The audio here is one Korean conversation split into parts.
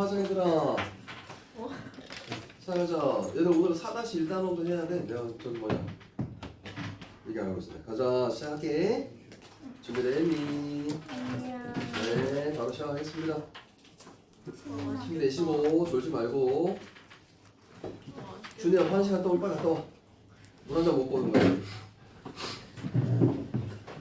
하자 얘들아. 자 가자. 얘들 오늘 4-1단원도 해야 돼. 내가 저기 뭐야 얘기하고 있어. 가자 시작할게. 준비됐니? 네 바로 시작하겠습니다. 힘내시고 졸지 말고. 준이야 화장실 갔다 올 빨리 갔다 와. 물 한 잔 먹고 오는 거야.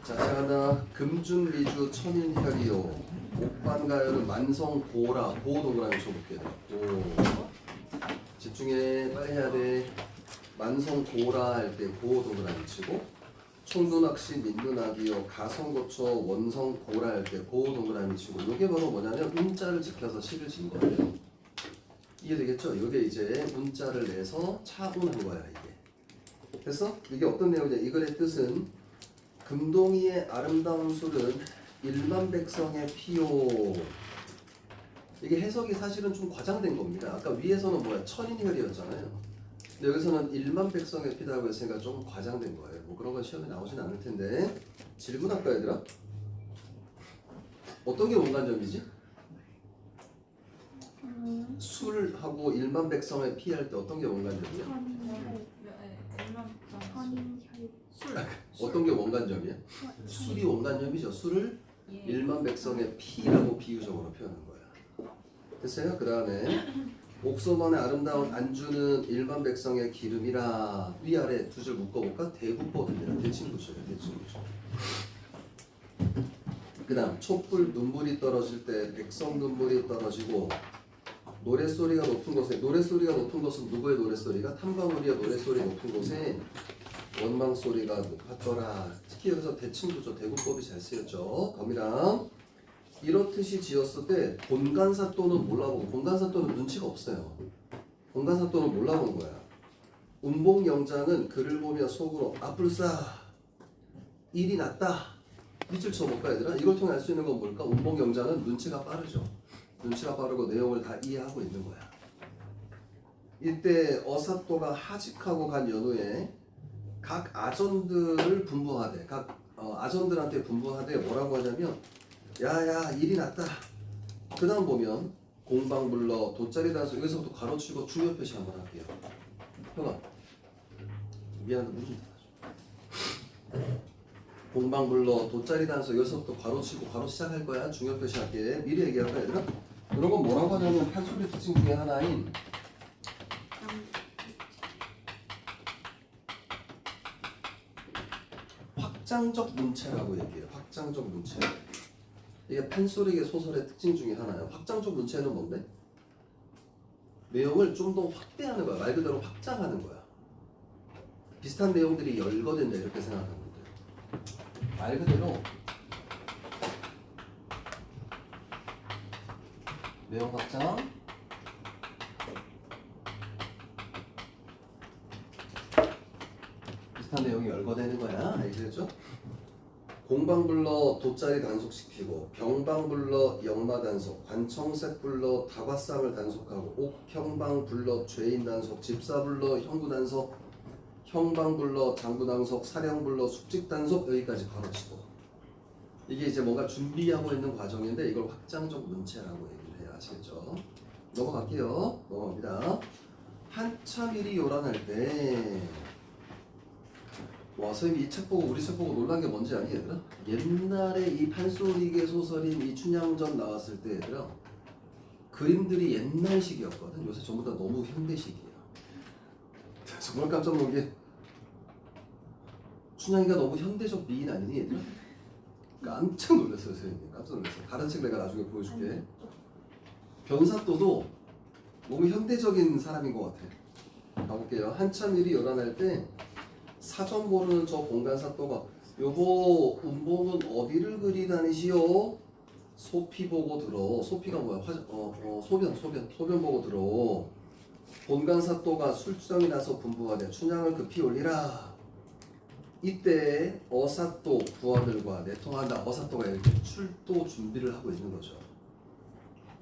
자 시작한다. 금준미주 천인혈이요 옥반가요는 만성고라 고 동그라미 쳐볼게. 고 집중해 빨리 해야 돼. 만성고라 할 때 고 동그라미 치고 총눈학시 민눈학이요 가성고쳐 원성고라 할 때 고 동그라미 치고 이게 바로 뭐냐면 운자를 지켜서 시를 진 거예요. 이해되겠죠? 이게 이제 운자를 내서 차분한 거야 이게. 됐어? 이게 어떤 내용이냐? 이 글의 뜻은 금동이의 아름다운 술은 일만백성의 피요. 이게 해석이 사실은 좀 과장된 겁니다. 아까 위에서는 뭐야? 천인혈이었잖아요. 근데 여기서는 일만백성의 피다라고 했으니까 좀 과장된 거예요. 뭐 그런 건 시험에 나오진 않을 텐데. 질문할까 얘들아? 어떤 게 원관점이지? 술하고 일만백성의 피 할 때 어떤 게 원관점이야? 어떤 게 원관점이야? 술이 원관점이죠. 술을 일만백성의 피라고 비유적으로 표현한 거야. 됐어요? 그 다음에 옥소만의 아름다운 안주는 일만백성의 기름이라. 위아래 두 줄 묶어볼까? 대구법입니다. 대칭구조예요. 대칭구조. 그 다음 촛불 눈물이 떨어질 때 백성 눈물이 떨어지고 노랫소리가 높은 곳에. 노랫소리가 높은 곳은 누구의 노랫소리가? 탐관오리의 노랫소리 높은 곳에 원망소리가 높았더라. 특히 여기서 대칭구조 대구법이 잘 쓰였죠. 갑니다. 이렇듯이 지었을 때 본간사또는 몰라보고. 본간사또는 눈치가 없어요. 본간사또는 몰라본 거야. 운봉영장은 글을 보며 속으로 아뿔싸 일이 났다. 밑줄 쳐볼까 얘들아? 이걸 통해 알 수 있는 건 뭘까? 운봉영장은 눈치가 빠르죠. 눈치가 빠르고 내용을 다 이해하고 있는 거야. 이때 어사또가 하직하고 간 연후에 각 아전들을 분부하되 각 아전들한테 분부하되 뭐라고 하냐면 야야 일이 났다. 그 다음 보면 공방불러 돗자리 단수. 여기서부터 가로치고 중요 표시 한번 할게요. 형아 미안한데 무슨 공방불러 돗자리 단수. 여기서부터 가로치고 바로 시작할 거야. 중요 표시 할게. 미리 얘기할 거야 얘들아. 이런 건 뭐라고 하냐면 판소리 특징 중에 하나인 확장적 문체라고 얘기해요. 확장적 문체. 이게 판소리계 소설의 특징 중에 하나예요. 확장적 문체는 뭔데? 내용을 좀 더 확대하는 거야. 말 그대로 확장하는 거야. 비슷한 내용들이 열거된다 이렇게 생각하면 돼요. 말 그대로 내용 확장, 비슷한 내용이 열거되는 거야. 알겠죠? 공방불러 돗자리 단속시키고 병방불러 역마 단속, 관청색 불러 다과상을 단속하고 옥형방 불러 죄인 단속, 집사 불러 형구 단속, 형방 불러 장부 단속, 사령 불러 숙직 단속. 여기까지 가로치고 이게 이제 뭔가 준비하고 있는 과정인데 이걸 확장적 문체라고 얘기를 해요. 아시겠죠? 넘어갈게요. 넘어갑니다. 한참 일이 요란할 때. 와 선생님이 이 책 보고 우리 책 보고 놀란 게 뭔지 아니 얘들아? 옛날에 이 판소리계 소설인 이 춘향전 나왔을 때 얘들아 그림들이 옛날식이었거든. 요새 전부 다 너무 현대식이야. 정말 깜짝 놀란 게 춘향이가 너무 현대적 미인 아니니 얘들아? 깜짝 놀랐어요 선생님. 깜짝 놀랐어요. 다른 책 내가 나중에 보여줄게. 변사또도 너무 현대적인 사람인 것 같아. 가볼게요. 한참 일이 요란할 때 사전 모르는 저 공간사또가 여보 운봉은 어디를 그리 다니시오? 소피 보고 들어. 소피가 뭐야? 소변 보고 들어. 본간사또가 술주정이 나서 분부하되 춘향을 급히 올리라. 이때 어사또 부하들과 내통한다. 어사또가 이렇게 출도 준비를 하고 있는 거죠.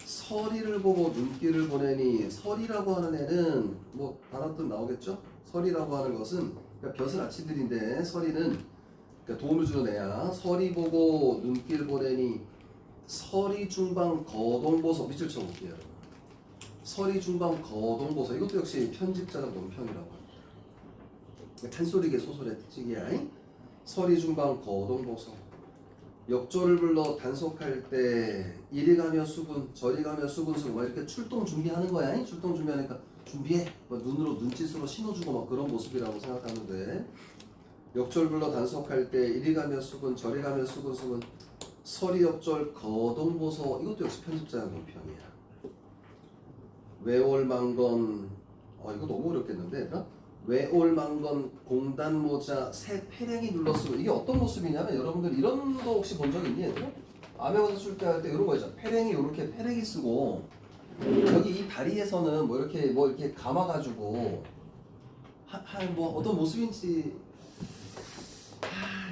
서리를 보고 눈길을 보내니. 서리라고 하는 애는 뭐 단어뜻 나오겠죠? 서리라고 하는 것은 그러니까 벼슬 아치들인데 서리는 그러니까 도움을 주는 애야. 서리 보고 눈길 보내니 서리 중방 거동보소. 밑줄 쳐볼게요. 서리 중방 거동보서 이것도 역시 편집자적 논평이라고 합니다. 탄소리계 소설의 특징이야. 서리 중방 거동보서 역조를 불러 단속할 때 이리 가며 수군 저리 가며 수군수 막 이렇게 출동 준비하는 거야. 출동 준비하니까 준비해 눈으로 눈짓으로 신호주고 막 그런 모습이라고 생각하면 돼. 역조를 불러 단속할 때 이리 가며 수군 저리 가며 수군 서리 역절 거동보서 이것도 역시 편집자의 논평이야. 외올망건 이거 너무 어렵겠는데 얘들아? 외올망건 공단모자 새 패랭이 눌렀으면 이게 어떤 모습이냐면 여러분들 이런 거 혹시 본 적 있니 얘들아? 암행어사 출제할 때 이런 거 있잖아. 패랭이 이렇게 패랭이 쓰고 여기 이 다리에서는 뭐 이렇게 감아가지고 뭐 어떤 모습인지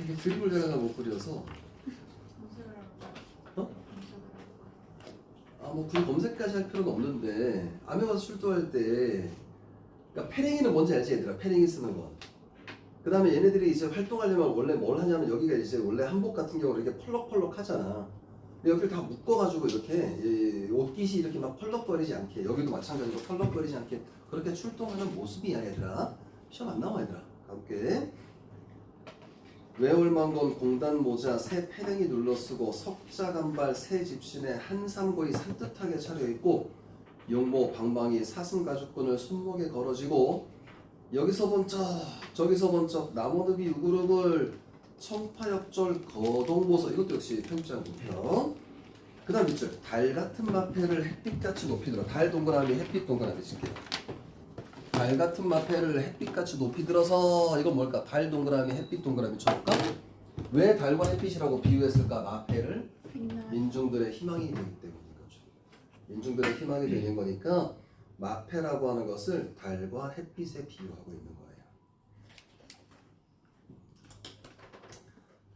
이게 그림을 내가 못 그려서 뭐 그 검색까지 할 필요는 없는데 암행어사 출두할 때 그러니까 패랭이는 뭔지 알지 얘들아? 패랭이 쓰는 거. 그 다음에 얘네들이 이제 활동하려면 원래 뭘 하냐면 여기가 이제 원래 한복 같은 경우는 이렇게 펄럭펄럭 하잖아. 근데 여기를 다 묶어가지고 이렇게 옷깃이 이렇게 막 펄럭거리지 않게 여기도 마찬가지로 펄럭거리지 않게 그렇게 출동하는 모습이야 얘들아. 시험 안 나와 얘들아. 가볼게. 외올망건 공단 모자 새 패랭이 눌러쓰고 석자간발 새 집신에 한삼고이 산뜻하게 차려입고 용모 방망이 사슴가죽끈을 손목에 걸어지고 여기서 번쩍 저기서 번쩍 나무늪이 우글우글 청파역절 거동보서 이것도 역시 편집장 논평. 그 다음 밑줄 달같은 마패를 햇빛같이 높이 들어. 달 동그라미 햇빛 동그라미 칠게요. 달같은 마패를 햇빛같이 높이 들어서 이건 뭘까? 달 동그라미 햇빛 동그라미 쳐볼까? 왜 달과 햇빛이라고 비유했을까? 마패를 민중들의 희망이 되기 때문인 거죠. 민중들의 희망이 되는 거니까 마패라고 하는 것을 달과 햇빛에 비유하고 있는 거예요.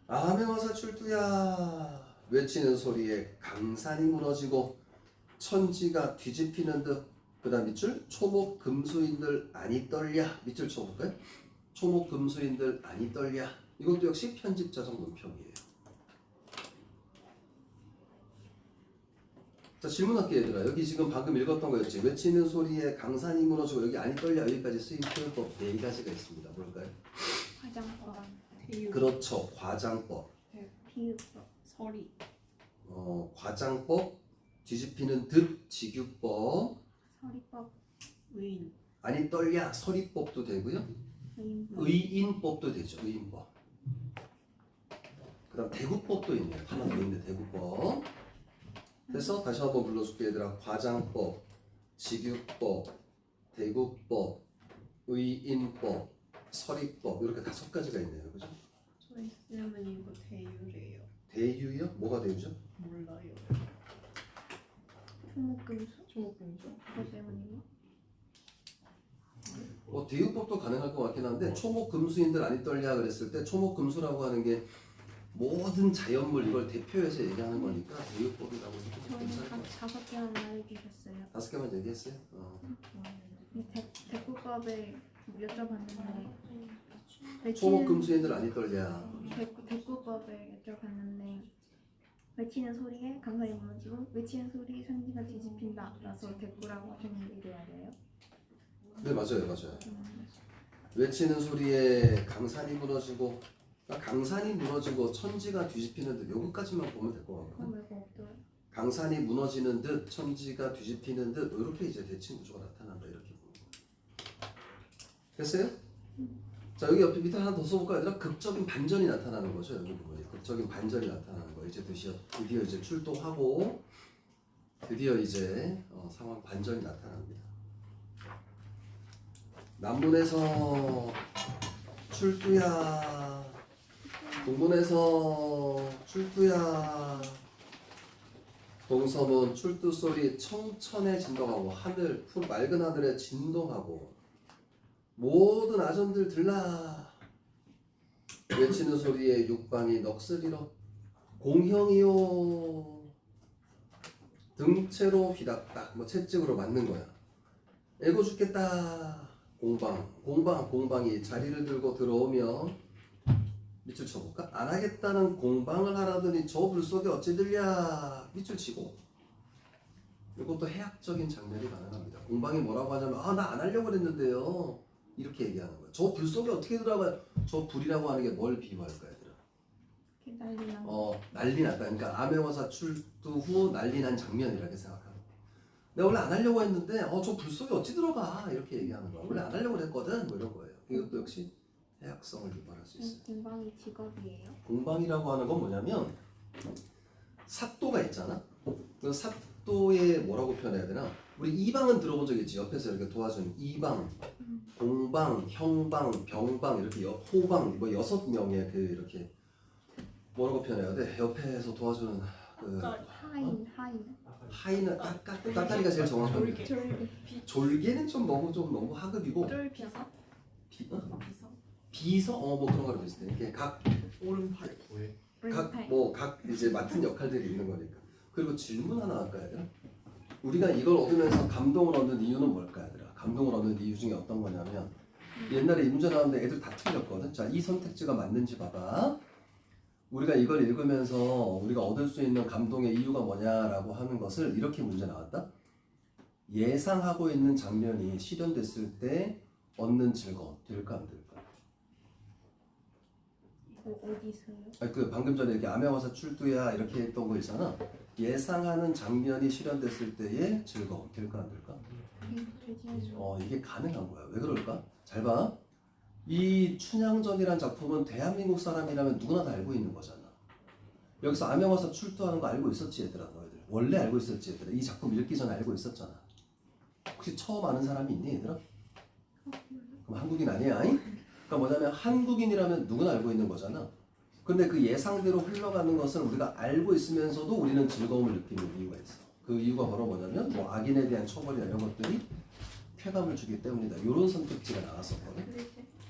암행어사 출두야 외치는 소리에 강산이 무너지고 천지가 뒤집히는 듯. 그 다음 밑줄 초목 금수인들 아니 떨랴. 밑줄 쳐볼까요? 초목 금수인들 아니 떨랴. 이것도 역시 편집자적 논평이에요. 자 질문할게요 얘들아. 여기 지금 방금 읽었던 거였지. 외치는 소리에 강산이 무너지고 여기 아니 떨랴 여기까지 쓰인 표현법 4가지가 있습니다. 뭘까요? 화장법, 그렇죠. 과장법. 비유법, 서리, 과장법, 뒤집히는 듯, 직유법, 서리법, 의인, 아니 떨랴, 서리법도 되고요. 의인법도 되죠. 의인법. 그 다음 대구법도 있네요. 하나 더 있는데 대구법. 그래서 다시 한번 불러줄게 얘들아. 과장법, 직유법, 대구법, 의인법, 서리법 이렇게 5가지가 있네요. 그죠? 저 있으면 이거 대유래요. 대유요? 뭐가 대유죠? 몰라요. 초목금수? 조금죠. 그것 때문인가? 대유법도 가능할 것 같긴 한데 초목 금수인들 아니 떨랴 그랬을 때 초목 금수라고 하는 게 모든 자연물 이걸 대표해서 얘기하는 거니까 대유법이라고 해도 저희는 괜찮을 것 한 같아요. 5개만 말해주셨어요. 5개만 얘기했어요? 대구법에 여쭤봤는데 초목 금수인들 아니 떨랴. 대구법에 여쭤봤는데 외치는 소리에 강산이 무너지고 외치는 소리에 천지가 뒤집힌다 라서 대구라고 하셨는데 이게 맞아요? 네 맞아요. 외치는 소리에 강산이 무너지고 강산이 무너지고 천지가 뒤집히는 듯 요거까지만 보면 될 것 같거든요. 그럼 왜 그거 없더라고요? 강산이 무너지는 듯 천지가 뒤집히는 듯 이렇게 이제 대칭 구조가 나타난다 이렇게 보는 거예요. 됐어요? 자 여기 옆에 밑에 하나 더 써볼까요? 얘들아? 극적인 반전이 나타나는 거죠. 여기 부분이 극적인 반전이 나타나는 거. 이제 드디어 이제 출동하고 드디어 이제 상황 반전이 나타납니다. 남문에서 출두야 동문에서 출두야 동서문 출두 소리 청천에 진동하고 하늘 맑은 하늘에 진동하고 모든 아전들 들라 외치는 소리에 육방이 넋을 잃어 공형이요 등채로 휘닥닥 뭐 채찍으로 맞는 거야. 애고 죽겠다. 공방이 자리를 들고 들어오면 밑줄 쳐볼까? 안 하겠다는 공방을 하라더니 저 불 속에 어찌 들랴. 밑줄 치고 이것도 해학적인 장면이 가능합니다. 공방이 뭐라고 하냐면 나 안 하려고 그랬는데요. 이렇게 얘기하는 거야. 저 불 속에 어떻게 들어가요? 저 불이라고 하는 게 뭘 비유할까 얘들아? 이렇게 난리 난 난리 났다. 그러니까 암행어사 출두 후 난리 난 장면이라고 생각하는 거야. 내가 원래 안 하려고 했는데 저 불 속에 어찌 들어가? 이렇게 얘기하는 거야. 원래 안 하려고 그랬거든. 뭐 이런 거예요. 이것도 역시 해학성을 유발할 수 있어요. 공방이 직업이에요? 공방이라고 하는 건 뭐냐면 사또가 있잖아. 그 사또에 뭐라고 표현해야 되나? 우리 이방은 들어본 적 있지. 옆에서 이렇게 도와주는 이방, 공방, 형방, 병방 이렇게 호방 뭐 6명의 그 이렇게 뭐라고 표현해야 돼? 옆에서 도와주는 그 하인 하인은 까까리가 제일 정확한데 졸개 졸개는 좀 너무 하급이고 쫄비서? 비서? 비서 뭐 그런 거랑 비슷해. 이렇게 각 오른팔. 이제 맡은 역할들이 있는 거니까. 그리고 질문 하나 할까 얘들아? 우리가 이걸 얻으면서 감동을 얻는 이유는 뭘까 얘들아? 감동을 얻는 이유 중에 어떤 거냐면 옛날에 이 문제 나왔는데 애들 다 틀렸거든. 자, 이 선택지가 맞는지 봐봐. 우리가 이걸 읽으면서 우리가 얻을 수 있는 감동의 이유가 뭐냐라고 하는 것을 이렇게 문제 나왔다. 예상하고 있는 장면이 실현됐을 때 얻는 즐거움 될까 안 될까? 어디서요? 그 방금 전에 이렇게 암행어사 출두야 이렇게 했던 거 있잖아. 예상하는 장면이 실현됐을 때의 즐거움 될까 안 될까? 이게 가능한 거야. 왜 그럴까? 잘 봐. 이 춘향전이란 작품은 대한민국 사람이라면 누구나 다 알고 있는 거잖아. 여기서 암행어사 출두하는 거 알고 있었지 얘들아 너희들. 원래 알고 있었지 얘들아. 이 작품 읽기 전에 알고 있었잖아. 혹시 처음 아는 사람이 있니 얘들아? 그럼 한국인 아니야? 그러니까 뭐냐면 한국인이라면 누구나 알고 있는 거잖아. 근데 그 예상대로 흘러가는 것을 우리가 알고 있으면서도 우리는 즐거움을 느끼는 이유가 있어. 그 이유가 바로 뭐냐면 뭐 악인에 대한 처벌이나 이런 것들이 쾌감을 주기 때문이다. 이런 선택지가 나왔었거든.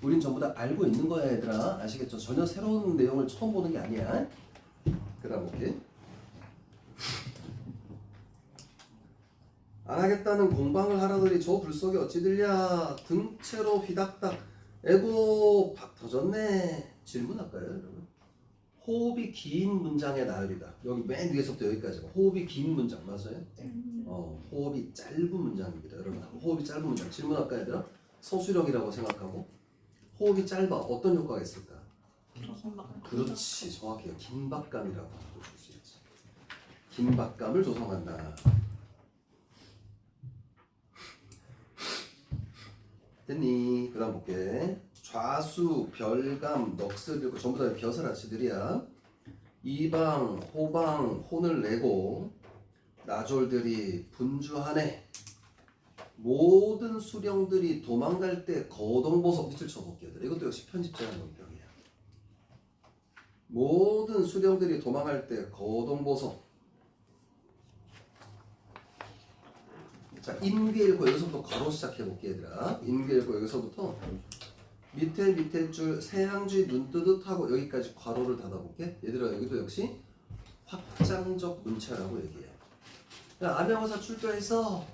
우린 전부 다 알고 있는 거야 얘들아. 아시겠죠? 전혀 새로운 내용을 처음 보는 게 아니야. 그 다음 볼게. 안 하겠다는 공방을 하라더니 저 불 속에 어찌 들랴. 등채로 휘닥닥. 에고 박 터졌네. 질문할까요 여러분? 호흡이 긴 문장의 나열이다. 여기 맨 위에서부터 여기까지 호흡이 긴 문장 맞아요? 호흡이 짧은 문장입니다 여러분. 호흡이 짧은 문장 질문할까 얘들아? 서술형이라고 생각하고 호흡이 짧아 어떤 효과가 있을까? 그렇지 정확해요. 긴박감이라고 줄 수 있지. 긴박감을 조성한다. 됐니? 그 다음 볼게. 좌수, 별감, 넋을 전부 다 벼슬아치들이야. 이방, 호방, 혼을 내고 나졸들이 분주하네. 모든 수령들이 도망갈 때 거동보석 밑을 쳐볼게요. 이것도 역시 편집자의 논평이야. 모든 수령들이 도망갈 때 거동보석. 자, 인괴 읽고 여기서부터 괄호 시작해볼게 얘들아. 인괴 읽고 여기서부터 밑에 줄 세항쥐 눈 뜨듯하고 여기까지 괄호를 닫아볼게. 얘들아 여기도 역시 확장적 문체라고 얘기해. 암행어사 출두해서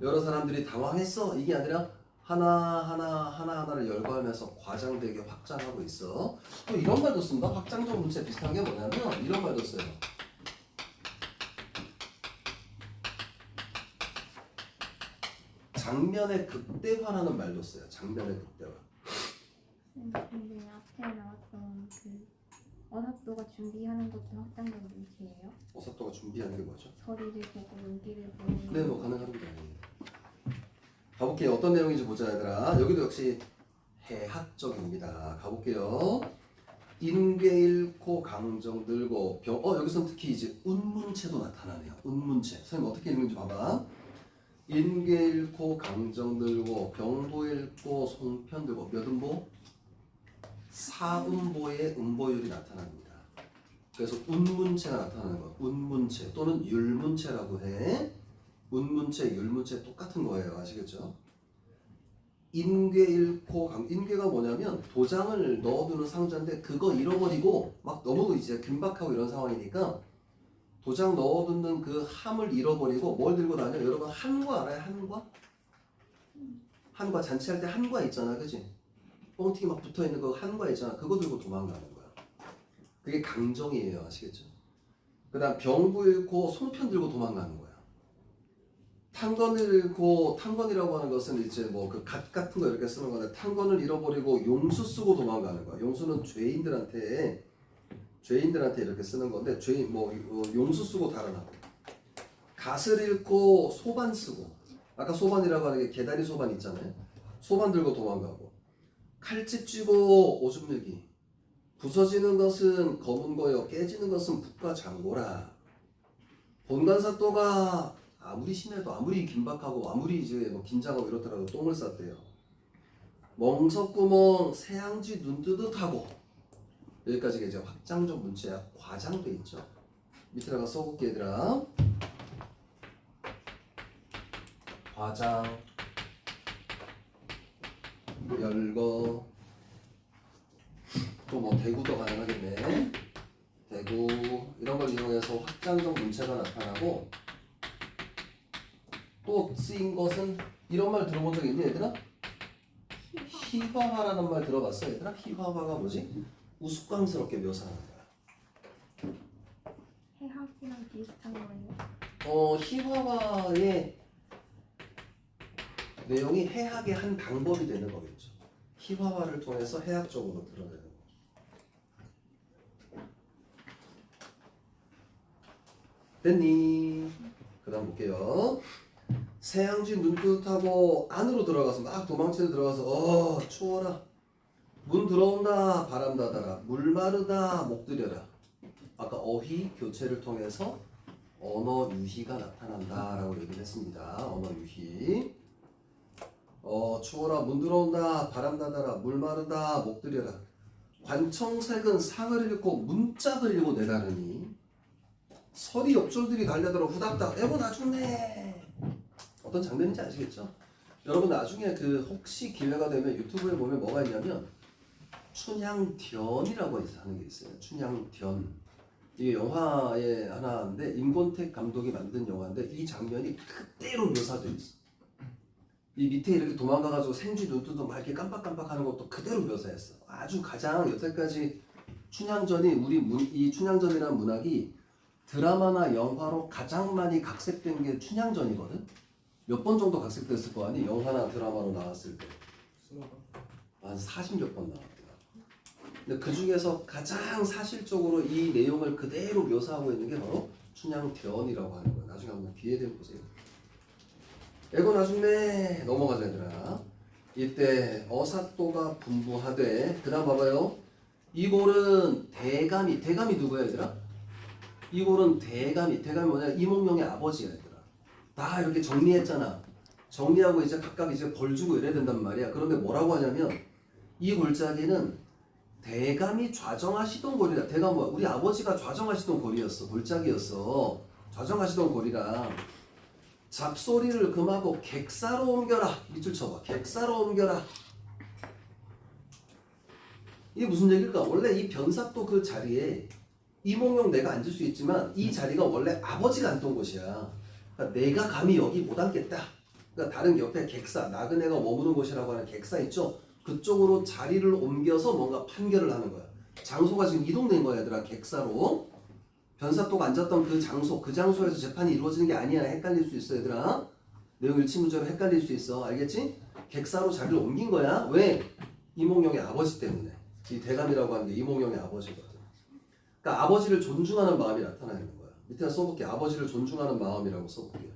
여러 사람들이 당황했어 이게 아니라 하나하나를 열거하면서 과장되게 확장하고 있어. 또 이런 말도 쓴다. 확장적 문체 비슷한 게 뭐냐면 이런 말도 써요. 장면의 극대화라는 말도 써요. 장면의 극대화. 근데 앞에 나왔던 그 어사또가 준비하는 것도 확장적 문체예요? 어사또가 준비하는 게 뭐죠? 서리를 보고 연기를 보는 네, 뭐 가능합니다. 가볼게요. 어떤 내용인지 보자 얘들아. 여기도 역시 해학적입니다. 가볼게요. 인괴 잃고 강정 들고 여기서는 특히 이제 운문체도 나타나네요. 운문체. 선생님 어떻게 읽는지 봐봐. 인괴 잃고 강정 들고 병보 잃고 송편 들고 몇 음보? 사음보의 음보율이 나타납니다. 그래서 운문체가 나타나는 거. 운문체 또는 율문체라고 해. 운문체, 율문체 똑같은 거예요. 아시겠죠? 인괴 잃고 인괴가 뭐냐면 도장을 넣어두는 상자인데 그거 잃어버리고 막 너무 이제 긴박하고 이런 상황이니까 도장 넣어두는 그 함을 잃어버리고 뭘 들고 다녀? 여러분 한과 알아요? 한과? 한과 잔치할 때 한과 있잖아, 그지? 뻥튀기 막 붙어있는 그 한과 있잖아. 그거 들고 도망가는 거야. 그게 강정이에요. 아시겠죠? 그 다음 병부 잃고 송편 들고 도망가는 거야. 탄건을 잃고 탄건이라고 하는 것은 이제 뭐 그 갓 같은 거 이렇게 쓰는 건데 탄건을 잃어버리고 용수 쓰고 도망가는 거야. 용수는 죄인들한테 이렇게 쓰는 건데 죄인 뭐 용수 쓰고 달아나고 갓을 잃고 소반 쓰고 아까 소반이라고 하는 게 개다리 소반 있잖아요. 소반 들고 도망가고 칼집 쥐고 오줌 늘기 부서지는 것은 검은 거요 깨지는 것은 북과 장고라. 본관사또가 아무리 심해도 아무리 긴박하고 아무리 이제 뭐 긴장하고 이렇더라도 똥을 쌌대요. 멍석구멍 새양쥐 눈 뜨듯하고 여기까지가 이제 확장적 문체야. 과장돼 있죠. 밑에다가 써볼게 얘들아. 과장 열거 또 뭐 대구도 가능하겠네. 대구 이런 걸 이용해서 확장적 문체가 나타나고 또 쓰인 것은 이런 말 들어본 적 있니 얘들아? 희화화라는 말 들어봤어 얘들아? 희화화가 뭐지? 우스꽝스럽게 묘사하는 거야. 해학이랑 비슷한 거예요. 희화화의 내용이 해학의 한 방법이 되는 거겠죠. 희화화를 통해서 해학적으로 드러내는 거죠. 됐니? 그 다음 볼게요. 새양쥐 눈뜨뜻하고 안으로 들어가서 막 도망치는 들어가서 추워라 문 들어온다 바람 닫아라 물 마르다 목 들여라. 아까 어휘 교체를 통해서 언어 유희가 나타난다 라고 얘기를 했습니다. 언어 유희 추워라 문 들어온다 바람 닫아라 물 마르다 목 들여라. 관청색은 상을 읽고 문짝을 읽고 내다르니 서리 옆줄들이 달려들어 후닥닥 에고 나중네. 어떤 장면인지 아시겠죠? 여러분 나중에 그 혹시 기회가 되면 유튜브에 보면 뭐가 있냐면 춘향전이라고 하는 게 있어요. 춘향전. 이게 영화의 하나인데 임권택 감독이 만든 영화인데 이 장면이 그대로 묘사되어 있어. 이 밑에 이렇게 도망가가지고 생쥐 눈뜨도 막 이렇게 깜빡깜빡하는 것도 그대로 묘사했어. 아주 가장 여태까지 춘향전이 이 춘향전이라는 문학이 드라마나 영화로 가장 많이 각색된 게 춘향전이거든. 몇 번 정도 각색됐을 거 아니? 영화나 드라마로 나왔을 때. 한 40몇 번 나왔더라. 근데 그 중에서 가장 사실적으로 이 내용을 그대로 묘사하고 있는 게 바로 춘향전이라고 하는 거야. 나중에 한번 기회 되면 보세요. 에고 나중에 넘어가자 얘들아. 이때 어사또가 분부하되 그 다음 봐봐요. 이 골은 대감이 누구야 얘들아? 이 골은 대감이 뭐냐? 이몽룡의 아버지야 얘들아. 다 이렇게 정리했잖아. 정리하고 이제 각각 이제 벌 주고 이래야 된단 말이야. 그런데 뭐라고 하냐면 이 골짜기는 대감이 좌정하시던 골이다. 대감 뭐야? 우리 아버지가 좌정하시던 골이었어. 골짜기였어. 좌정하시던 골이라 잡소리를 금하고 객사로 옮겨라. 밑줄 쳐봐. 객사로 옮겨라. 이게 무슨 얘기일까? 원래 이 변사또 그 자리에 이몽룡 내가 앉을 수 있지만 이 자리가 원래 아버지가 앉던 곳이야. 그러니까 내가 감히 여기 못 앉겠다. 그러니까 다른 옆에 객사, 나그네가 머무는 곳이라고 하는 객사 있죠? 그쪽으로 자리를 옮겨서 뭔가 판결을 하는 거야. 장소가 지금 이동된 거야 얘들아. 객사로. 변사또가 앉았던 그 장소에서 재판이 이루어지는 게 아니야. 헷갈릴 수 있어 얘들아. 내용 일치문제로 헷갈릴 수 있어. 알겠지? 객사로 자리를 옮긴 거야. 왜? 이몽룡의 아버지 때문에. 이 대감이라고 하는 게 이몽룡의 아버지거든. 그러니까 아버지를 존중하는 마음이 나타나 있는 거야. 밑에 써볼게. 아버지를 존중하는 마음이라고 써볼게.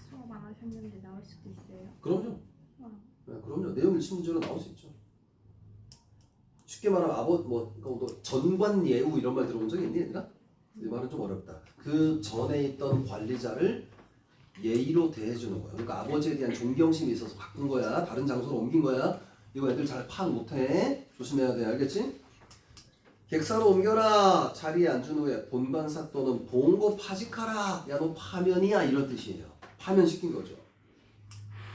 수업 안 하셨는데 나올 수도 있어요. 그럼요. 네, 그럼요. 내용 일치문제로 나올 수 있죠. 쉽게 말하면 너 전관예우 이런 말 들어본 적이 있니 얘들아? 이 말은 좀 어렵다. 그 전에 있던 관리자를 예의로 대해주는 거야. 그러니까 아버지에 대한 존경심이 있어서 바꾼 거야. 다른 장소로 옮긴 거야. 이거 애들 잘 파악 못해. 조심해야 돼. 알겠지? 객사로 옮겨라. 자리에 앉은 후에 본관사또는 봉고 파직하라. 야 너 파면이야 이런 뜻이에요. 파면시킨 거죠.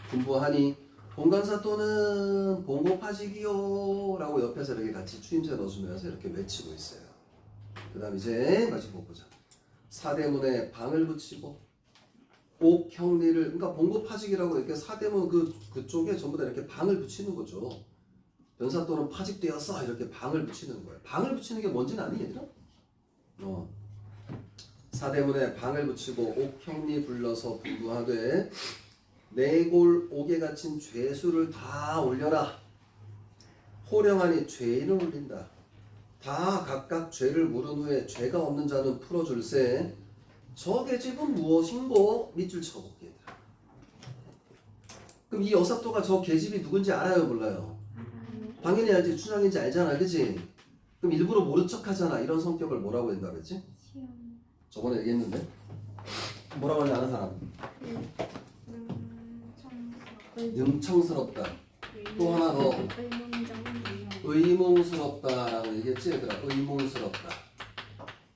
분부하니 본관사또는 봉고 파직이요 라고 옆에서 이렇게 같이 추임새 넣어주면서 이렇게 외치고 있어요. 그 다음 이제 마지막 보자. 사대문에 방을 붙이고 옥형리를 그러니까 봉고파직이라고 이렇게 사대문 그쪽에 전부 다 이렇게 방을 붙이는 거죠. 변사또는 파직되었어 이렇게 방을 붙이는 거예요. 방을 붙이는 게 뭔지는 아니 얘들아? 사대문에 방을 붙이고 옥형리 불러서 분부하되 네골 옥에 갇힌 죄수를 다 올려라. 호령하니 죄인을 올린다. 다 각각 죄를 물은 후에 죄가 없는 자는 풀어줄세. 저 계집은 무엇인고? 밑줄 쳐볼게. 그럼 이 어사또가 저 계집이 누군지 알아요, 몰라요? 당연히 알지. 춘향인지 알잖아, 그치? 그럼 일부러 모른 척하잖아. 이런 성격을 뭐라고 한다 그랬지? 시험. 저번에 얘기했는데 뭐라고 하는지 아는 사람? 능청스럽다. 또 하나 더 의몽스럽다라고 얘기했지, 얘들아. 의몽스럽다.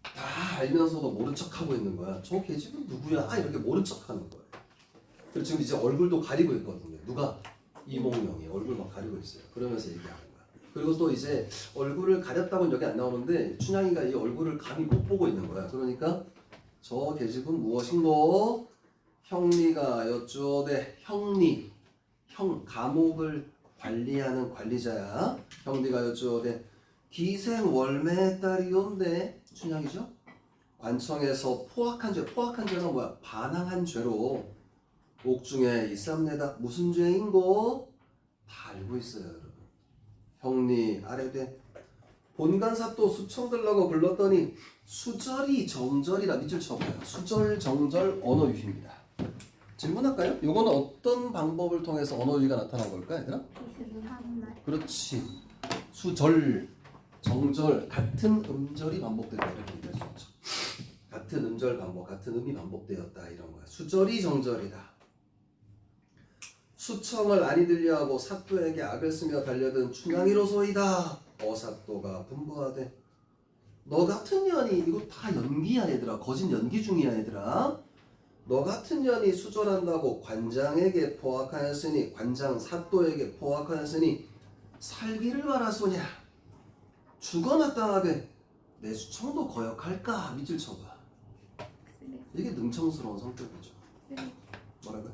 다 알면서도 모른 척하고 있는 거야. 저 계집은 누구야? 이렇게 모른 척하는 거야. 그리고 지금 이제 얼굴도 가리고 있거든요. 누가? 이몽룡이 얼굴 막 가리고 있어요. 그러면서 얘기하는 거야. 그리고 또 이제 얼굴을 가렸다고는 여기 안 나오는데 춘향이가 이 얼굴을 감히 못 보고 있는 거야. 그러니까 저 계집은 무엇인고? 형리가 여쭈어대. 형리, 형 감옥을 관리하는 관리자야. 형리가 여쭈어대 기생월매의 딸이온데. 춘향이죠? 관청에서 포악한 죄. 포악한 죄는 뭐야? 반항한 죄로 옥중에 이삼내다. 무슨 죄인고? 다 알고 있어요, 여러분. 형리 아래되 본관사또 수청 들라고 불렀더니 수절이 정절이라. 밑줄 쳐봐요. 수절 정절 언어유희입니다. 질문할까요? 요거는 어떤 방법을 통해서 언어유희가 나타난 걸까, 얘들아? 그렇지. 수절 정절 같은 음절이 반복된다 이렇게 얘기할 수 있죠. 같은 음절 반복, 같은 음이 반복되었다 이런 거야. 수절이 정절이다. 수청을 아니 들려하고 사또에게 악을 쓰며 달려든 춘향이로소이다. 어사또가 분부하되 너 같은 년이, 이거 다 연기야 얘들아. 거짓 연기 중이야 얘들아. 너 같은 년이 수절한다고 관장에게 포악하였으니, 관장 사또에게 포악하였으니 살기를 바라소냐. 죽어마땅하되 내 수청도 거역할까. 밑줄 쳐봐. 이게 능청스러운 성격이죠. 뭐라고요?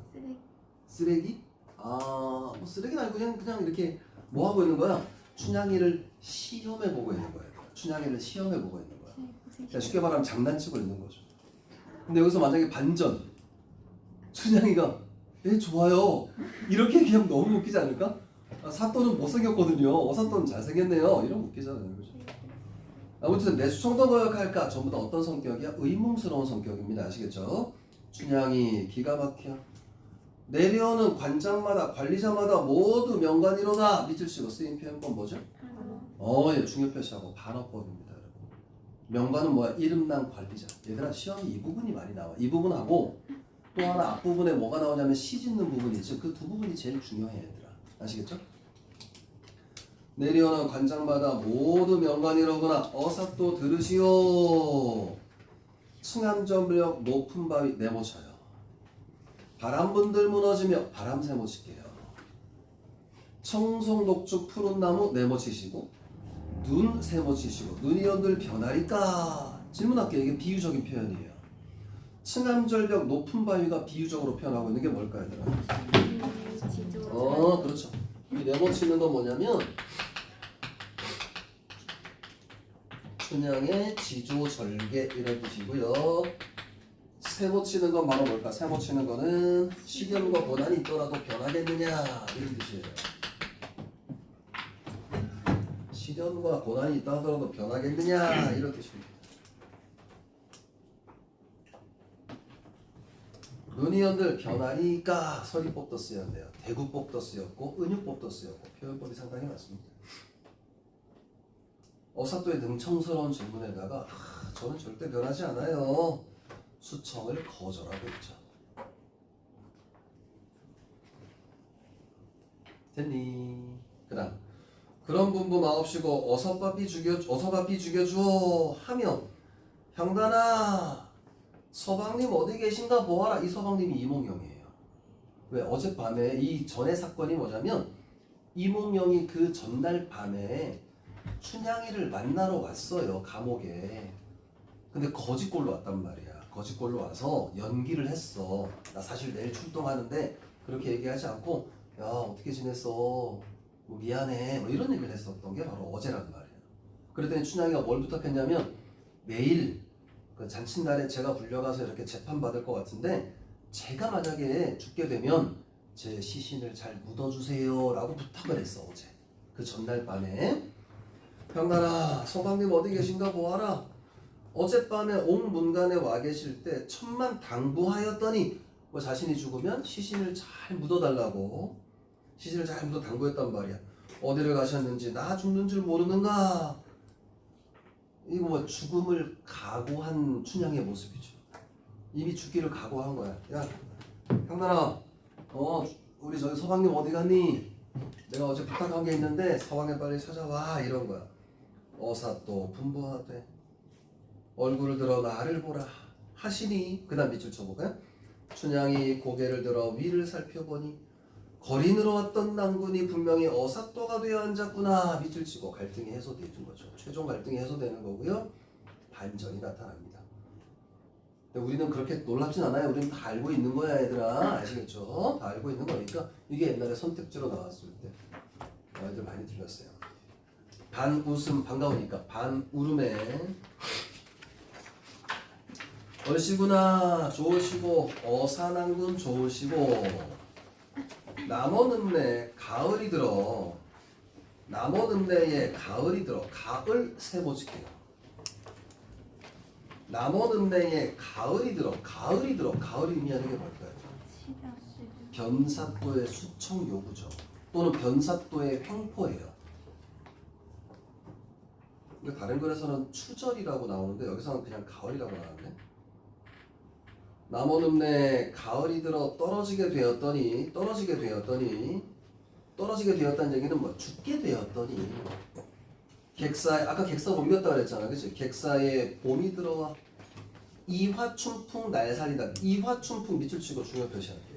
쓰레기? 아, 뭐 쓰레기는 아니고 그냥 이렇게 뭐 하고 있는 거야? 춘향이를 시험해 보고 있는 거야. 춘향이를 시험해 보고 있는 거야. 그러니까 쉽게 말하면 장난치고 있는 거죠. 근데 여기서 만약에 반전, 춘향이가 예 좋아요 이렇게 얘기하면 너무 웃기지 않을까? 아, 사또는 못생겼거든요. 어사또는 잘생겼네요. 이러면 웃기잖아요, 그죠? 아무튼 내 수청도 거역할까? 전부 다 어떤 성격이야? 의문스러운 성격입니다. 아시겠죠? 춘향이 기가 막혀. 내려오는 관장마다 관리자마다 모두 명관이로다. 밑줄 치고 쓰인 표현법 뭐죠? 예, 중요표시하고 반어법입니다, 여러분. 명관은 뭐야? 이름난 관리자. 얘들아 시험이 이 부분이 많이 나와. 이 부분하고 또 하나 앞부분에 뭐가 나오냐면 시 짓는 부분이 있죠. 그 두 부분이 제일 중요해, 얘들아. 아시겠죠? 내려오는 관장마다 모두 명관이로구나. 어사또 들으시오. 층암전벽 높은 바위 네모쳐요. 바람분들 무너지며 바람 세모칠게요. 청송독죽 푸른 나무 네모치시고 눈 세모치시고 눈이 연들 변하리까. 질문할게요. 이게 비유적인 표현이에요. 층암절벽 높은 바위가 비유적으로 표현하고 있는 게 뭘까요, 얘들아? 그렇죠. 이 네모치는 건 뭐냐면 춘향의 지조절개 이런 뜻이고요. 세모치는 건 바로 뭘까? 세모치는 거는 시련과 고난이 있더라도 변하겠느냐 이런 뜻이에요. 시련과 고난이 있다 하더라도 변하겠느냐 이런 뜻입니다. 눈이 연들 변하니까 서리법도 쓰였네요. 대구법도 쓰였고 은유법도 쓰였고 표현법이 상당히 많습니다. 어사또의 능청스러운 질문에다가 저는 절대 변하지 않아요. 수청을 거절하고 있죠. 됐니? 그다음 그런 분부 마옵시고 어서밥이 죽여줘 하며 형단아 서방님 어디 계신가 보아라. 이 서방님이 이몽룡이에요. 왜? 어젯밤에 이 전의 사건이 뭐냐면 이몽룡이 그 전날 밤에 춘향이를 만나러 왔어요, 감옥에. 근데 거짓골로 왔단 말이야. 거짓골로 와서 연기를 했어. 나 사실 내일 출동하는데 그렇게 얘기하지 않고 야 어떻게 지냈어? 뭐 미안해. 뭐 이런 얘기를 했었던 게 바로 어제란 말이야. 그랬더니 춘향이가 뭘 부탁했냐면 내일 그 잔칫날에 제가 불려가서 이렇게 재판받을 것 같은데 제가 만약에 죽게 되면 제 시신을 잘 묻어주세요 라고 부탁을 했어 어제 그 전날 밤에. 평단아 서방님 어디 계신가 보아라. 어젯밤에 옥문관에 와 계실 때 천만 당부하였더니 뭐 자신이 죽으면 시신을 잘 묻어달라고 시신을 잘 묻어 당부했단 말이야. 어디를 가셨는지 나 죽는 줄 모르는가. 이거 뭐 죽음을 각오한 춘향의 모습이죠. 이미 죽기를 각오한 거야. 야 평단아 우리 저기 서방님 어디 갔니? 내가 어제 부탁한 게 있는데 서방님 빨리 찾아와 이런 거야. 어사또 분부하되 얼굴을 들어 나를 보라 하시니 그 다음 밑줄 쳐보게. 춘향이 고개를 들어 위를 살펴보니 거린으로 왔던 낭군이 분명히 어사또가 되어 앉았구나. 밑줄 치고 갈등이 해소되는 거죠. 최종 갈등이 해소되는 거고요. 반전이 나타납니다. 근데 우리는 그렇게 놀랍진 않아요. 우리는 다 알고 있는 거야 얘들아. 아시겠죠? 다 알고 있는 거니까. 이게 옛날에 선택지로 나왔을 때 애들 많이 들렸어요. 반 웃음 반가우니까 반 울음에 얼씨구나 좋으시고 어사낭군 좋으시고 남원읍내 가을이 들어. 남원읍내에 가을이 들어. 가을 세모 칠게요. 남원읍내에 가을이 들어. 가을이 들어. 가을이 의미하는 게 뭘까요? 변사또의 수청 요구죠. 또는 변사또의 횡포예요. 다른 글에서는 추절이라고 나오는데 여기서는 그냥 가을이라고 나왔네. 남원읍내 가을이 들어 떨어지게 되었다는 얘기는 뭐 죽게 되었더니 객사에 아까 객사 옮겼다 그랬잖아, 그치? 객사에 봄이 들어와 이화춘풍 날살이다. 이화춘풍 밑줄 치고 중요 표시할게요.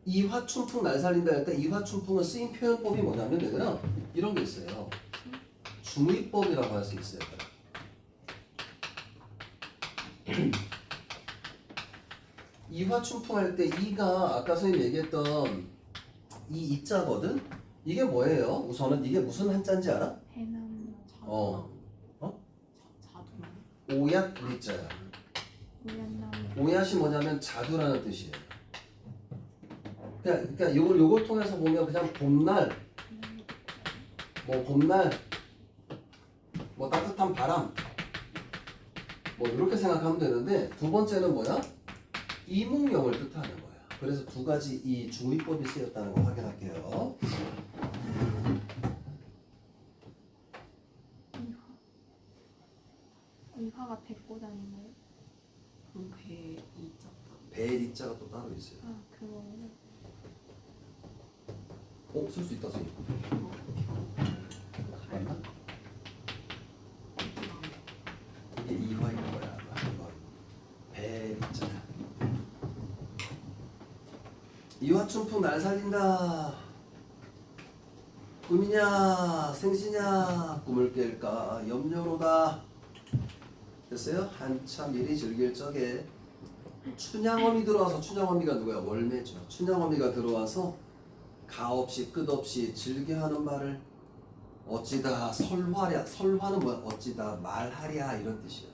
이화춘풍 날살린다 할 때 이화춘풍은 쓰인 표현법이 뭐냐면 얘들아 이런 게 있어요. 중의법이라고 할 수 있어요. 이화춘풍 할 때 이가 아까 선생님 얘기했던 이 이자거든? 이게 뭐예요? 우선은 이게 무슨 한자인지 알아? 해남 자두. 오얏 우리자야. 우연나무 오얏이 뭐냐면 자두라는 뜻이에요. 그러니까 요걸 통해서 보면 그냥 봄날 뭐 따뜻한 바람 뭐 이렇게 생각하면 되는데 두 번째는 뭐야? 이묵령을 뜻하는 거야. 그래서 두 가지 이 중의법이 쓰였다는 거 확인할게요. 이화가 백보다는 거예요? 그럼 배 이자. 배리자가 또 따로 있어요. 아 그거예요? 쓸 수 있다 선생님. 맞나? 이게 이화인 거야. 이거 배리자. 이화춘풍 날 살린다. 꿈이냐 생시냐 꿈을 깰까 염려로다. 됐어요? 한참 일이 즐길 적에 춘향어미 들어와서 춘향어미가 누구야? 월매죠. 춘향어미가 들어와서 가없이 끝없이 즐겨하는 말을 어찌다 설화랴. 설화는 뭐야? 어찌다 말하랴 이런 뜻이야.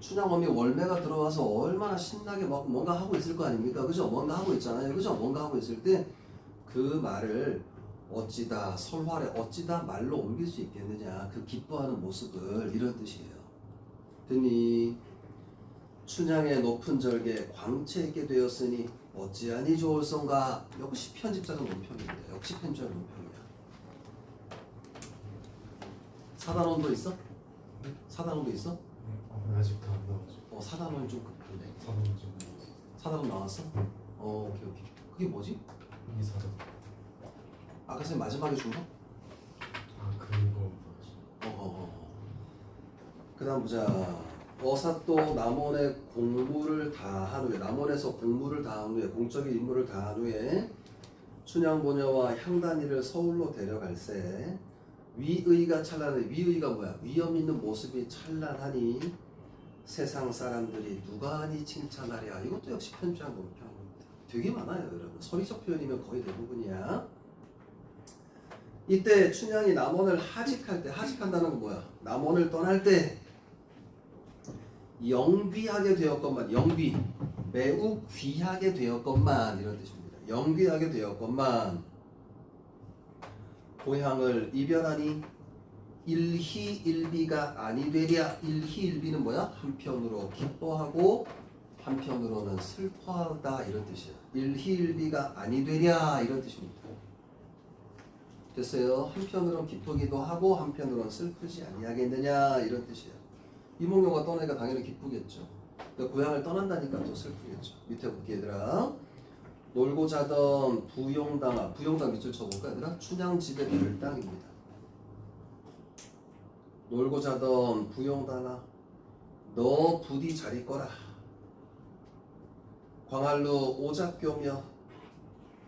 춘향어미 월매가 들어와서 얼마나 신나게 막 뭔가 하고 있을 거 아닙니까? 그죠? 뭔가 하고 있잖아요. 그죠? 뭔가 하고 있을 때 그 말을 어찌다 설화랴 어찌다 말로 옮길 수 있겠느냐. 그 기뻐하는 모습을 이런 뜻이에요. 드니 춘향의 높은 절개 광채 있게 되었으니 어찌하니 좋을성가. 역시 편집자가 논평입니다. 역시 편집자가 논평이야. 사단원도 있어? 사단원도 있어? 아직 다 안 나와가지고. 사단원 좀 급한데. 사단 좀 나왔어. 사단원 나왔어? 오케이. 그게 뭐지? 이 사단. 아까 선생님 마지막에 준 거? 그거 그 다음 보자. 어사또 남원에 공무를 다한 후에 남원에서 공무를 다한 후에 공적인 임무를 다한 후에 춘향보녀와 향단이를 서울로 데려갈세. 위의가 찬란해. 위의가 뭐야? 위험 있는 모습이 찬란하니 세상 사람들이 누가니 칭찬하랴. 이것도 역시 편집한 논평입니다. 되게 많아요 여러분. 서리적 표현이면 거의 대부분이야. 이때 춘향이 남원을 하직할 때, 하직한다는 건 뭐야? 남원을 떠날 때 영귀하게 되었건만, 영귀, 매우 귀하게 되었건만 이런 뜻입니다. 영귀하게 되었건만 고향을 이별하니 일희일비가 아니 되랴. 일희일비는 뭐야? 한편으로 기뻐하고 한편으로는 슬퍼하다 이런 뜻이야. 일희일비가 아니 되랴 이런 뜻입니다. 됐어요? 한편으로는 기쁘기도 하고 한편으로는 슬프지 아니하겠느냐 이런 뜻이야. 이몽룡가 떠나니까 당연히 기쁘겠죠. 근데 고향을 떠난다니까 또 슬프겠죠. 밑에 볼게 얘들아. 놀고 자던 부용당아. 부용당 밑줄 쳐볼까 얘들아? 춘향집의 별당입니다. 놀고 자던 부용당아 너 부디 잘 있거라. 광활루 오작교며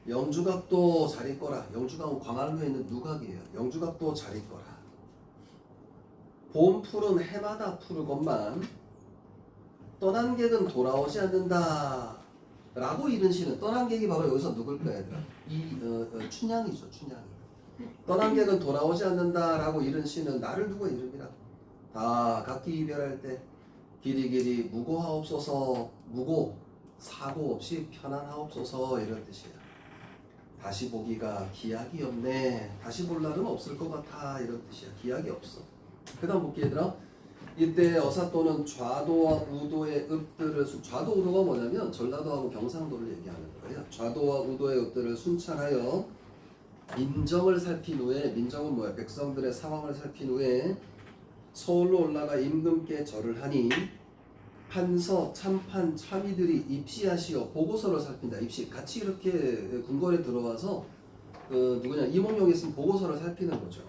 영주각도 잘 있거라. 영주각은 광활루에 있는 누각이에요. 영주각도 잘 있거라. 봄 푸른 해마다 푸르건만 떠난 객은 돌아오지 않는다 라고 이른 시는, 떠난 객이 바로 여기서 누굴까 얘들아? 춘향이죠. 춘향이. 떠난 객은 돌아오지 않는다 라고 이른 시는 나를 두고 이름이라. 다 각기 이별할 때 길이길이 무고하옵소서. 무고 사고 없이 편안하옵소서 이런 뜻이야. 다시 보기가 기약이 없네. 다시 볼 날은 없을 것 같아 이런 뜻이야. 기약이 없어. 그 다음 볼게 얘들아. 이때 어사또는 좌도와 우도의 읍들을 좌도 우도가 뭐냐면 전라도하고 경상도를 얘기하는 거예요. 좌도와 우도의 읍들을 순찰하여 민정을 살핀 후에, 민정은 뭐야? 백성들의 상황을 살핀 후에 서울로 올라가 임금께 절을 하니 판서 참판 참의들이 입시하시어 보고서를 살핀다. 입시 같이 이렇게 궁궐에 들어와서 누구냐 이몽룡이 쓴 보고서를 살피는 거죠.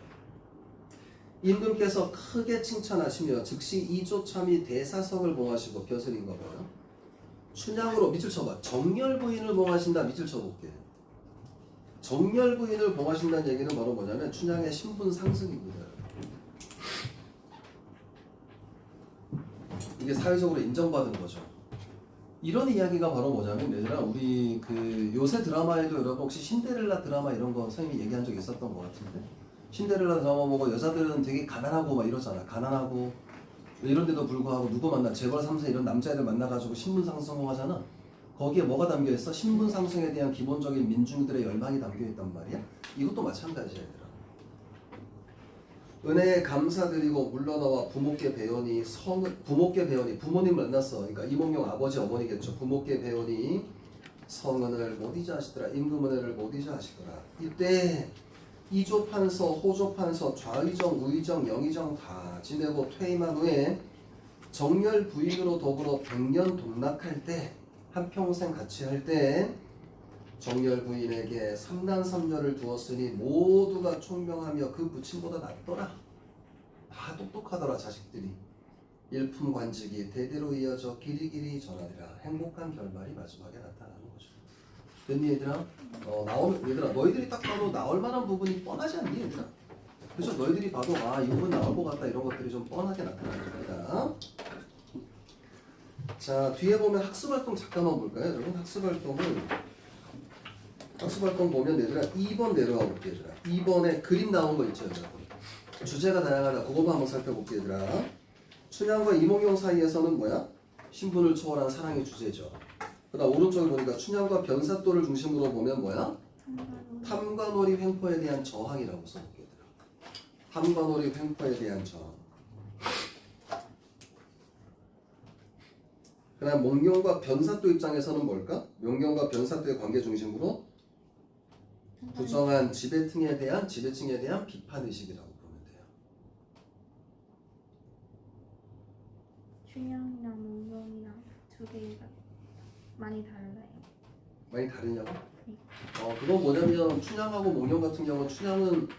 임금께서 크게 칭찬하시며 즉시 이조참이 대사성을 봉하시고 벼슬인가 봐요. 춘향으로 밑줄 쳐봐. 정열 부인을 봉하신다. 밑줄 쳐볼게. 정열 부인을 봉하신다는 얘기는 바로 뭐냐면 춘향의 신분 상승입니다. 이게 사회적으로 인정받은 거죠. 이런 이야기가 바로 뭐냐면 얘들아, 우리 요새 드라마에도 여러분 혹시 신데렐라 드라마 이런 거 선생님이 얘기한 적 있었던 것 같은데, 신데렐라 드라마 보고 여자들은 되게 가난하고 막 이러잖아. 가난하고 이런데도 불구하고 누구 만나 재벌 3세 이런 남자애들 만나가지고 신분 상승하잖아. 거기에 뭐가 담겨있어? 신분 상승에 대한 기본적인 민중들의 열망이 담겨있단 말이야. 이것도 마찬가지야 얘들아. 은혜에 감사드리고 물러나와 부모께 배우니 부모께 배우니 부모님 만났어. 그러니까 이몽룡 아버지 어머니겠죠. 부모께 배우니 성은을 못 잊어 하시더라. 임금 은혜를 못 잊어 하시더라. 이때 이조판서, 호조판서, 좌의정, 우의정, 영의정 다 지내고 퇴임한 후에 정열 부인으로 더불어 100년 동락할 때, 한평생 같이 할 때 정열 부인에게 3난3녀를 두었으니 모두가 총명하며 그 부친보다 낫더라. 다 똑똑하더라 자식들이. 일품관직이 대대로 이어져 길이길이 전하리라. 행복한 결말이 마지막에 나타나는 거죠. 됐니 얘들아? 얘들아 너희들이 딱 봐도 나올 만한 부분이 뻔하지 않니 얘들아? 그래서 너희들이 봐도 아 이 부분 나올 것 같다 이런 것들이 좀 뻔하게 나타나는 겁니다. 자 뒤에 보면 학습활동 잠깐만 볼까요 여러분? 학습활동 보면 얘들아 2번 내려와 볼게요 얘들아. 2번에 그림 나온 거 있죠 여러분. 주제가 다양하다. 그거만 한번 살펴볼게요 얘들아. 춘향과 이몽룡 사이에서는 뭐야? 신분을 초월한 사랑의 주제죠. 그 다음 오른쪽에 보니까 춘향과 변사또를 중심으로 보면 뭐야? 탐관오리 횡포에 대한 저항이라고 써볼게요 얘들아. 탐관오리 횡포에 대한 저항. 그 다음 몽룡과 변사또 입장에서는 뭘까? 몽룡과 변사또의 관계 중심으로 부정한 지배층에 대한 비판의식이라고 보면 돼요. 춘향이랑 몽룡이랑 두 개가 많이 달라요. 많이 다르냐고? 그건 뭐냐면 춘향하고 몽룡 같은 경우는 춘향은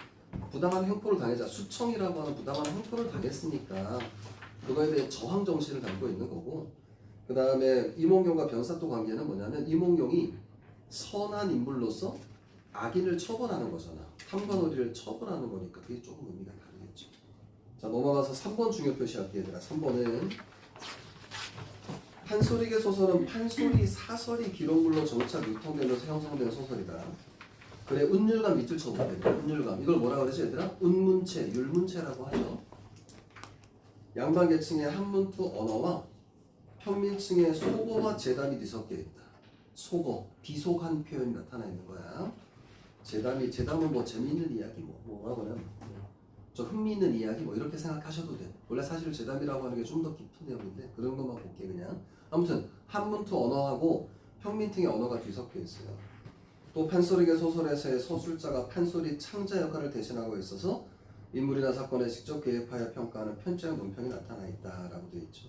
부당한 횡포를 당했자 수청이라고 하는 부당한 횡포를 당했으니까 그거에 대해 저항 정신을 담고 있는 거고, 그 다음에 이몽룡과 변사또 관계는 뭐냐면 이몽룡이 선한 인물로서 악인을 처벌하는 거잖아. 탐관오리를 처벌하는 거니까 그게 조금 의미가 다르겠죠. 자 넘어가서 3번 중요 표시할게 얘들아. 3번은 판소리계 소설은 판소리 사설이 기록물로 정착 유통되면서 형성된 소설이다. 그래 운율감 밑줄 쳐볼게. 운율감 이걸 뭐라 그러지 얘들아? 운문체, 율문체라고 하죠. 양반계층의 한문투 언어와 평민층의 속어와 재담이 뒤섞여 있다. 속어, 비속한 표현이 나타나 있는 거야. 재담은 뭐 재미있는 이야기 뭐라고 하냐, 좀 흥미있는 이야기 뭐 이렇게 생각하셔도 돼. 원래 사실 재담이라고 하는 게 좀 더 깊은 내용인데 그런 것만 볼게 그냥. 아무튼 한문투 언어하고 평민층의 언어가 뒤섞여 있어요. 또 판소리계 소설에서의 서술자가 판소리 창자 역할을 대신하고 있어서 인물이나 사건을 직접 계획하여 평가하는 편지형 논평이 나타나 있다라고 되어 있죠.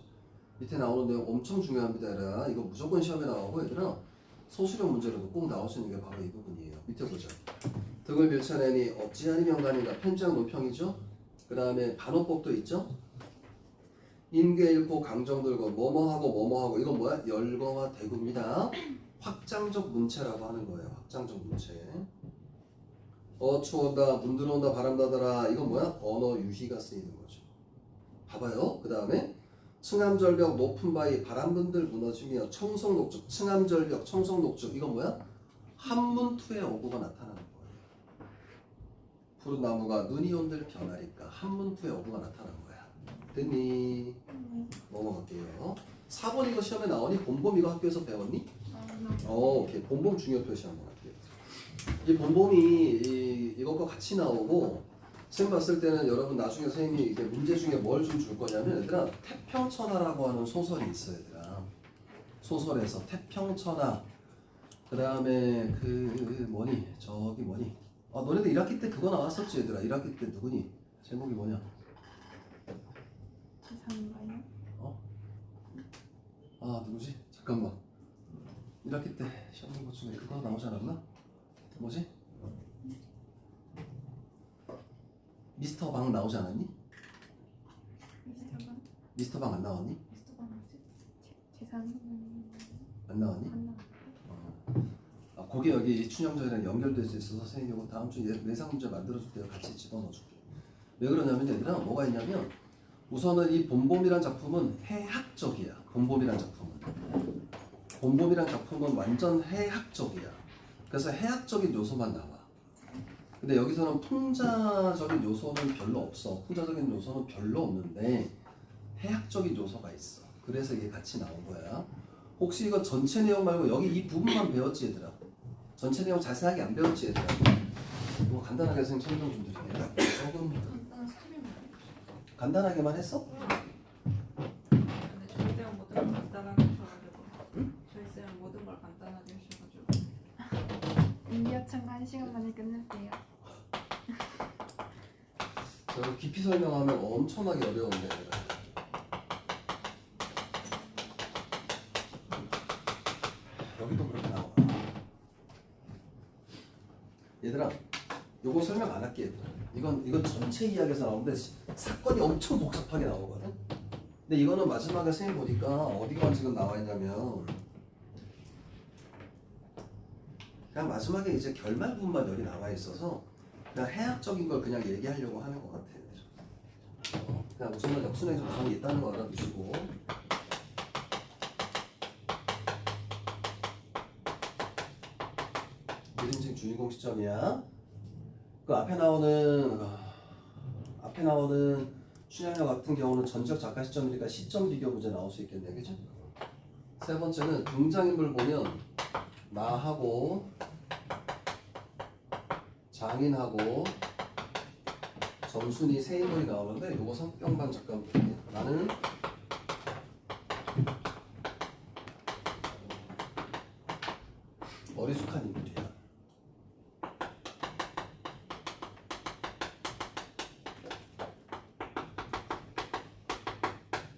밑에 나오는 내용 엄청 중요합니다. 얘들아. 이거 무조건 시험에 나오고 얘들아 소수령 문제로도 꼭 나올 수 있는 게 바로 이 부분이에요. 밑에 보자. 득을 밀쳐내니 어찌하니 명간인가 편지형 논평이죠. 그 다음에 반어법도 있죠. 인계 잃고 강정 들고 뭐뭐하고 뭐뭐하고 이건 뭐야? 열거와 대구입니다. 확장적 문체라고 하는 거예요. 확장적 문체. 추운다, 문 들어온다, 바람 나더라. 이건 뭐야? 언어 유희가 쓰이는 거죠. 봐봐요. 그 다음에 층암절벽 높은 바위 바람분들 무너지며 청송녹죽 층암절벽 청송녹죽 이건 뭐야? 한문투의 어구가 나타나는 거예요. 푸른 나무가 눈이 온들 변하리까 한문투의 어구가 나타나는 거야. 됐니? 넘어갈게요. 4번 이거 시험에 나오니? 본범 이거 학교에서 배웠니? 오케이. 본범 중요 표시 한번 할게요. 이 본범이 이것과 같이 나오고 쌤 봤을 때는 여러분 나중에 선생님이 이게 문제 중에 뭘 좀 줄 거냐면 얘들아 태평천하라고 하는 소설이 있어요. 얘들아 소설에서 태평천하 그 다음에 그 뭐니 저기 뭐니 너네들 1학기 때 그거 나왔었지 얘들아. 1학기 때 누구니? 제목이 뭐냐? 세상인가요? 누구지? 잠깐만 1학기 때 시험 본 것 중에 그거 나오지 않았나? 뭐지? 미스터 방 나오지 않았니? 미스터방? 미스터 방 안 나왔니? 미스터방 뭐지? 재산 안 나왔니? 안 나왔고. 그게 여기 춘향전이랑 연결될 수 있어서 선생님 이거 다음 주에 예상 문제 만들어줄 때 같이 집어넣어줄게. 왜 그러냐면 얘들아 뭐가 있냐면 우선은 이 본범이란 작품은 해학적이야. 본범이란 작품은 완전 해학적이야. 그래서 해학적인 요소만 나와. 근데 여기서는 풍자적인 요소는 별로 없어. 풍자적인 요소는 별로 없는데 해학적인 요소가 있어. 그래서 이게 같이 나온 거야. 혹시 이거 전체 내용 말고 여기 이 부분만 배웠지 얘들아? 전체 내용 자세하게 안 배웠지 얘들아? 이거 간단하게 선생님 설명 좀 드릴게요. 조금 간단한 스토리만. 간단하게만 했어? 근데 저희 쌤은 모든 걸 간단하게 하셔가지고. 저희 쌤은 모든 걸 간단하게 하셔가지고. 인디어 참가 1시간 만에 끝냈대요. 저 깊이 설명하면 엄청나게 어려운데 얘들아. 여기도 그렇게 나와. 얘들아, 요거 설명 안 할게 얘들아. 이건 전체 이야기에서 나오는데 사건이 엄청 복잡하게 나오거든. 근데 이거는 마지막에 선생님 보니까 어디가 지금 나와 있냐면 그냥 마지막에 이제 결말 부분만 여기 나와 있어서 그냥 해학적인 걸 그냥 얘기하려고 하는 것 같아. 그냥 우선은 역순의 조성이 있다는 거 알아두시고. 일인칭 주인공 시점이야. 그 앞에 나오는 춘향여 같은 경우는 전적 작가 시점이니까 시점 비교 문제 나올 수 있겠네, 그죠? 세 번째는 등장인물 보면 나하고 장인하고 점순이 세 인물이 나오는데 요거 성격만 잠깐 볼게요. 나는 어리숙한 인물이야.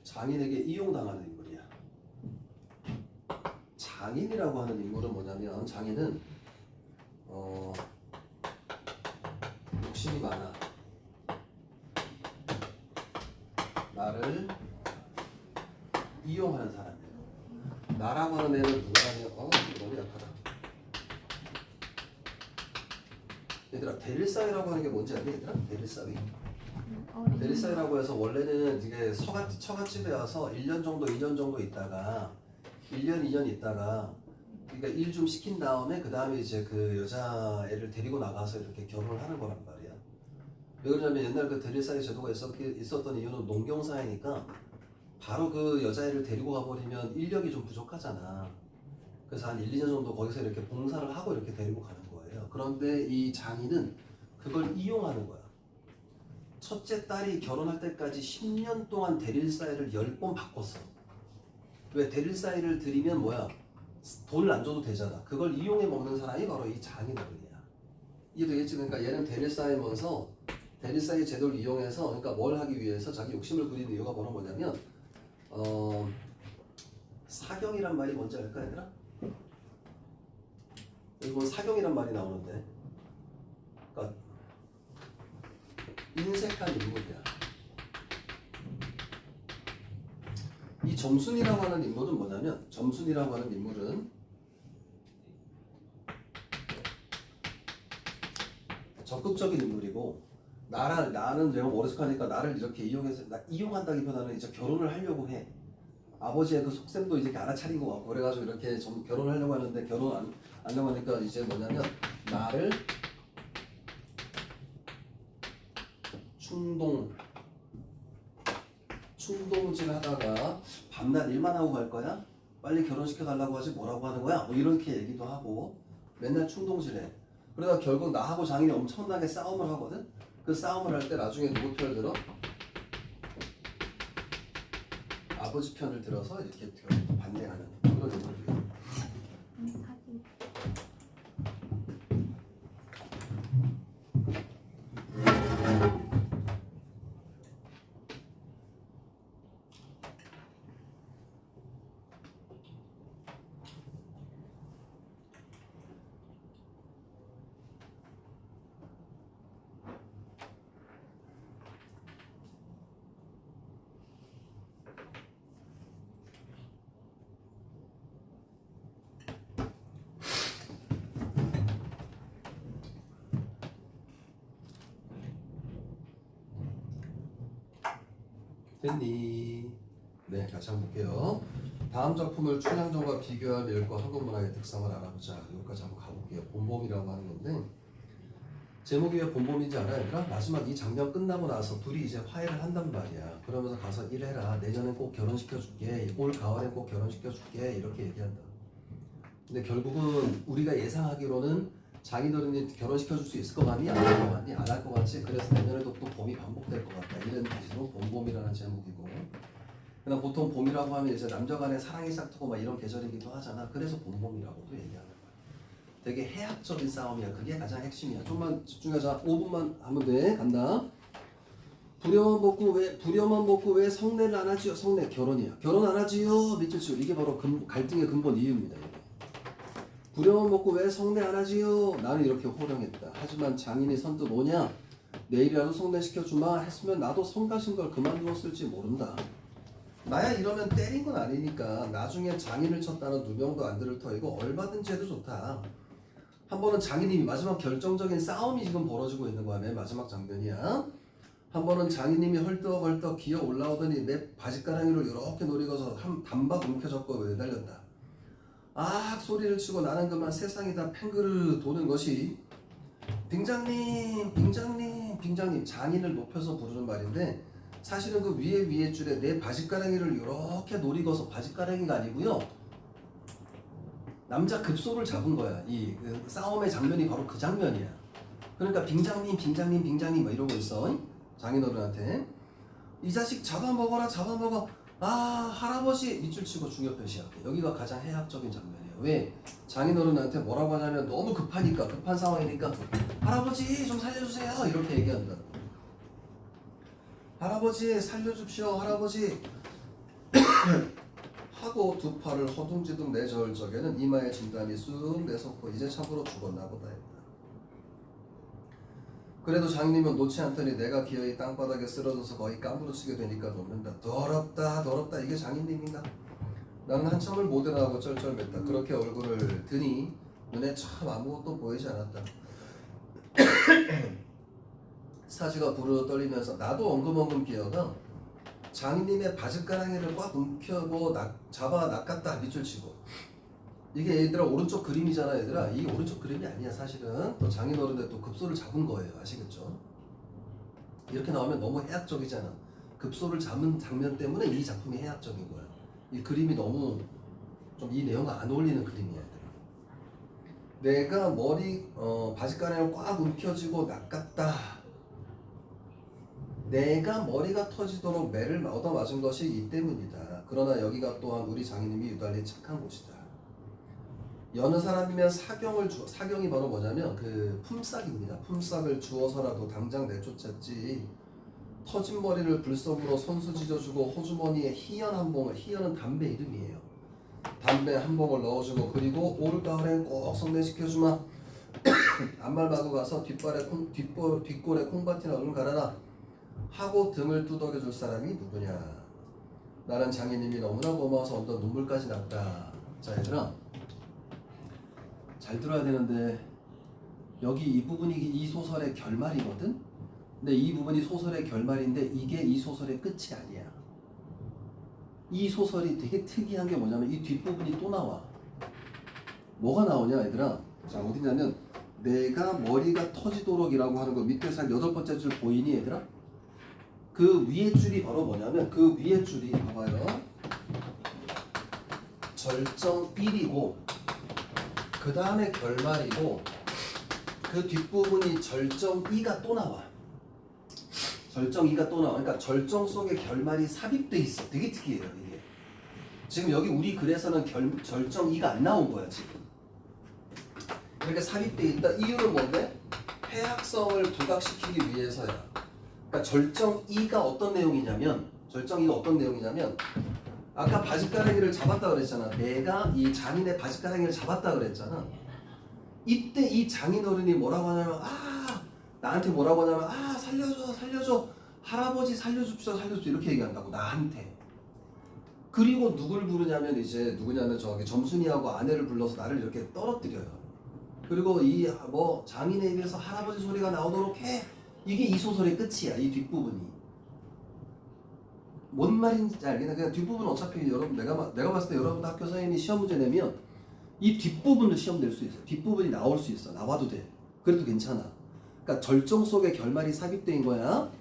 장인에게 이용당하는 인물이야. 장인이라고 하는 인물은 뭐냐면 장인은 욕심이 많아. 나를 이용하는 사람이야. 나라고 하는 애는 누구라면 너무 약하다. 얘들아 대릴사위라고 하는 게 뭔지 알니 얘들아? 대릴사위. 대릴사위라고 해서 원래는 이게 처갓집에 와서 1년 정도 2년 정도 있다가 1년 2년 있다가 그러니까 일 좀 시킨 다음에 그 다음에 이제 그 여자애를 데리고 나가서 이렇게 결혼을 하는 거란 말이야. 왜 그러냐면 옛날 그 대릴사이 제도가 있었던 이유는 농경사회니까 바로 그 여자애를 데리고 가버리면 인력이 좀 부족하잖아. 그래서 한 1, 2년 정도 거기서 이렇게 봉사를 하고 이렇게 데리고 가는 거예요. 그런데 이 장인은 그걸 이용하는 거야. 첫째 딸이 결혼할 때까지 10년 동안 대릴사이를 10번 바꿨어. 왜? 대릴사이를 들이면 뭐야? 돈을 안 줘도 되잖아. 그걸 이용해 먹는 사람이 바로 이 장인어른이야. 이해되겠지? 그러니까 얘는 대릴사이면서 대릴사이 제도를 이용해서 그러니까 뭘 하기 위해서 자기 욕심을 부리는 이유가 뭐냐면 사경이란 말이 뭔지 알까 얘들아? 여기 보면 사경이란 말이 나오는데 그러니까 인색한 인물이야. 이 점순이라고 하는 인물은 뭐냐면 점순이라고 하는 인물은 적극적인 인물이고 나는 내가 어리숙하니까 나를 이렇게 이용해서 이용한다기보다는 이제 결혼을 하려고 해. 아버지의 그 속셈도 이제 알아차린 것 같고 그래가지고 이렇게 결혼을 하려고 하는데 결혼 안 하려고 하니까 이제 뭐냐면 나를 충동질 하다가 밤낮 일만 하고 갈 거야? 빨리 결혼시켜 달라고 하지 뭐라고 하는 거야? 뭐 이렇게 얘기도 하고 맨날 충동질해. 그러다 결국 나하고 장인이 엄청나게 싸움을 하거든? 그 싸움을 할 때 나중에 누구 편을 들어? 아버지 편을 들어서 이렇게 반대하는 그런 인물이에요. 사진. 됐니? 네, 같이 한번 볼게요. 다음 작품을 춘향전과 비교할 일과 한국문학의 특성을 알아보자. 여기까지 한번 가볼게요. 봄봄이라고 하는 건데 제목이 왜 봄봄인지 알아요? 얘들아? 마지막 이 장면 끝나고 나서 둘이 이제 화해를 한단 말이야. 그러면서 가서 일해라. 내년엔 꼭 결혼시켜줄게. 올 가을엔 꼭 결혼시켜줄게. 이렇게 얘기한다. 근데 결국은 우리가 예상하기로는 장인어른이 결혼시켜줄 수 있을 것 같니? 안 할 것 같니? 안 할 것 같지? 그래서 내년에도 또 봄이 반복될 것 같다. 이런 뜻으로 봄봄이라는 제목이고 그냥 보통 봄이라고 하면 이제 남녀 간의 사랑이 싹트고 막 이런 계절이기도 하잖아. 그래서 봄봄이라고도 얘기하는 거야. 되게 해학적인 싸움이야. 그게 가장 핵심이야. 좀만 집중하자. 5분만 하면 돼. 간다. 부려만 벗고 왜 성례를 안 하지요? 성례 결혼이야. 결혼 안 하지요? 밑줄 치고 이게 바로 갈등의 근본 이유입니다. 이게. 부려만 벗고 왜 성례 안 하지요? 나는 이렇게 호령했다. 하지만 장인이 선뜻 오냐? 내일이라도 성례시켜주마 했으면 나도 성가신 걸 그만두었을지 모른다. 나야 이러면 때린 건 아니니까 나중에 장인을 쳤다는 누명도 안 들을 터이고 얼마든지 해도 좋다. 한 번은 장인님이 마지막 결정적인 싸움이 지금 벌어지고 있는 거야. 맨 마지막 장면이야. 한 번은 장인님이 헐떡헐떡 기어 올라오더니 내 바지가랑이를 이렇게 노리고서 한 단박 움켜잡고 매달렸다. 아 소리를 치고 나는 그만 세상이 다 팽그르 도는 것이 빙장님 장인을 높여서 부르는 말인데 사실은 그 위에 줄에 내 바지가랑이를 이렇게 노리고서 바지가랑이가 아니고요. 남자 급소를 잡은 거야. 이 싸움의 장면이 바로 그 장면이야. 그러니까 빙장님 막 이러고 있어. 장인어른한테 이 자식 잡아먹어라. 아 할아버지 밑줄 치고 중요 표시할게. 여기가 가장 해학적인 장면이에요. 왜? 장인어른한테 뭐라고 하냐면 너무 급하니까 급한 상황이니까 할아버지 좀 살려주세요 이렇게 얘기한다. 할아버지 살려줍시오 할아버지 하고 두 팔을 허둥지둥 내저을 적에는 이마에 진땀이 쑥 내솟고 이제 참으로 죽었나 보다 했다. 그래도 장님은 놓지 않더니 내가 기어이 땅바닥에 쓰러져서 거의 까무러치게 되니까 놓는다. 더럽다 이게 장인님인가? 나는 한참을 못 일어나고 쩔쩔맸다. 그렇게 얼굴을 드니 눈에 참 아무것도 보이지 않았다. 사지가 부르르 떨리면서 나도 엉금엉금 기어가 장인님의 바지가랑이를 꽉 움켜고 잡아 낚았다 밑줄 치고 이게 얘들아 오른쪽 그림이잖아 얘들아. 이 오른쪽 그림이 아니야 사실은. 또 장인어른의 또 급소를 잡은 거예요. 아시겠죠? 이렇게 나오면 너무 해학적이잖아. 급소를 잡은 장면 때문에 이 작품이 해학적인 거야. 이 그림이 너무 좀 이 내용과 안 어울리는 그림이야 얘들아. 내가 머리 바지가랑을 꽉 움켜쥐고 낚았다. 내가 머리가 터지도록 매를 얻어맞은 것이 이 때문이다. 그러나 여기가 또한 우리 장인님이 유달리 착한 곳이다. 여느 사람이면 사경이 바로 뭐냐면 그 품삯입니다. 품삯을 주어서라도 당장 내쫓았지. 터진 머리를 불속으로 손수 찢어주고 호주머니에 희연 한 봉을, 희연은 담배 이름이에요. 담배 한 봉을 넣어주고 그리고 올가을엔 꼭 성례시켜주마. 앞말 마구 가서 뒷골에 콩밭이나 얼른 갈아라 하고 등을 두덕여 줄 사람이 누구냐. 나는 장인님이 너무나 고마워서 언더 눈물까지 났다. 자 얘들아 잘 들어야 되는데 여기 이 부분이 이 소설의 결말이거든. 근데 이 부분이 소설의 결말인데 이게 이 소설의 끝이 아니야. 이 소설이 되게 특이한 게 뭐냐면 이 뒷부분이 또 나와. 뭐가 나오냐 얘들아. 자 어디냐면 내가 머리가 터지도록이라고 하는 거 밑에서 한 8번째 줄 보이니 얘들아? 그 위에 줄이 바로 뭐냐면 그 위에 줄이 봐봐요. 절정 1이고 그 다음에 결말이고 그 뒷부분이 절정 2가 또 나와. 절정 2가 또 나와. 그러니까 절정 속에 결말이 삽입돼 있어. 되게 특이해요 이게. 지금 여기 우리 글에서는 절정 2가 안 나온 거야 지금. 이렇게 삽입돼 있다. 이유는 뭔데? 해학성을 부각시키기 위해서야. 그러니까 절정 2가 어떤 내용이냐면 아까 바지가랑이를 잡았다 그랬잖아. 내가 이 장인의 바지가랑이를 잡았다 그랬잖아. 이때 이 장인어른이 뭐라고 하냐면 나한테 뭐라고 하냐면 살려줘 할아버지 살려줍시오 이렇게 얘기한다고 나한테. 그리고 누굴 부르냐면 이제 누구냐면 저기 점순이하고 아내를 불러서 나를 이렇게 떨어뜨려요. 그리고 이 장인의 입에서 할아버지 소리가 나오도록 해. 이게 이 소설의 끝이야. 이 뒷부분이 뭔 말인지 알겠나? 그냥 뒷부분은 어차피 여러분 내가 봤을 때 여러분 학교 선생님이 시험 문제 내면 이 뒷부분도 시험 낼 수 있어. 뒷부분이 나올 수 있어. 나와도 돼. 그래도 괜찮아. 그러니까 절정 속에 결말이 삽입된 거야.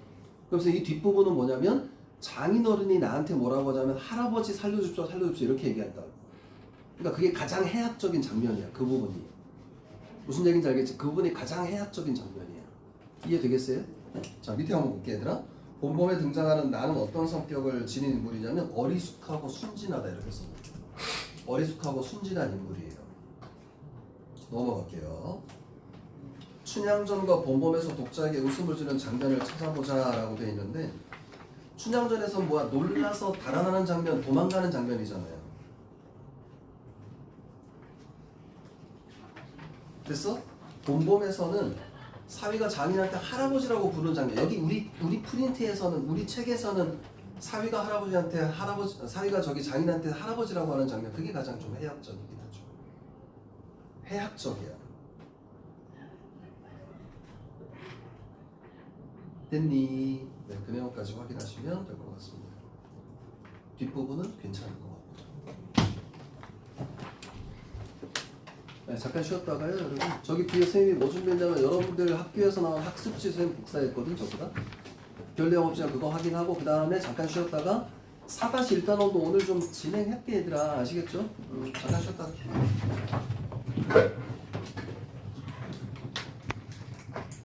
그래서 이 뒷부분은 뭐냐면 장인어른이 나한테 뭐라고 하자면 할아버지 살려줍시오 이렇게 얘기한다고. 그러니까 그게 가장 해학적인 장면이야. 그 부분이 무슨 얘기인지 알겠지? 그 부분이 가장 해학적인 장면이야. 이해되겠어요? 자 밑에 한번 볼게 얘들아. 본범에 등장하는 나는 어떤 성격을 지닌 인물이냐면 어리숙하고 순진하다 이렇게 써. 어리숙하고 순진한 인물이에요. 넘어갈게요. 춘향전과 본범에서 독자에게 웃음을 주는 장면을 찾아보자 라고 되어 있는데 춘향전에서 뭐야 놀라서 달아나는 장면, 도망가는 장면이잖아요. 됐어? 본범에서는 사위가 장인한테 할아버지라고 부르는 장면. 여기 우리 프린트에서는 우리 책에서는 사위가 사위가 저기 장인한테 할아버지라고 하는 장면. 그게 가장 좀 해학적이긴 하죠. 해학적이야. 됐니? 네, 그 내용까지 확인하시면 될 것 같습니다. 뒷부분은 괜찮은 것 같고. 네, 잠깐 쉬었다가요 여러분. 저기 뒤에 선생님이 뭐 준비했냐면 여러분들 학교에서 나온 학습지 선생님 복사했거든 저보다. 별 내용 없이 그거 확인하고 그 다음에 잠깐 쉬었다가 4-1단원도 오늘 좀 진행할게 얘들아. 아시겠죠? 잠깐 쉬었다가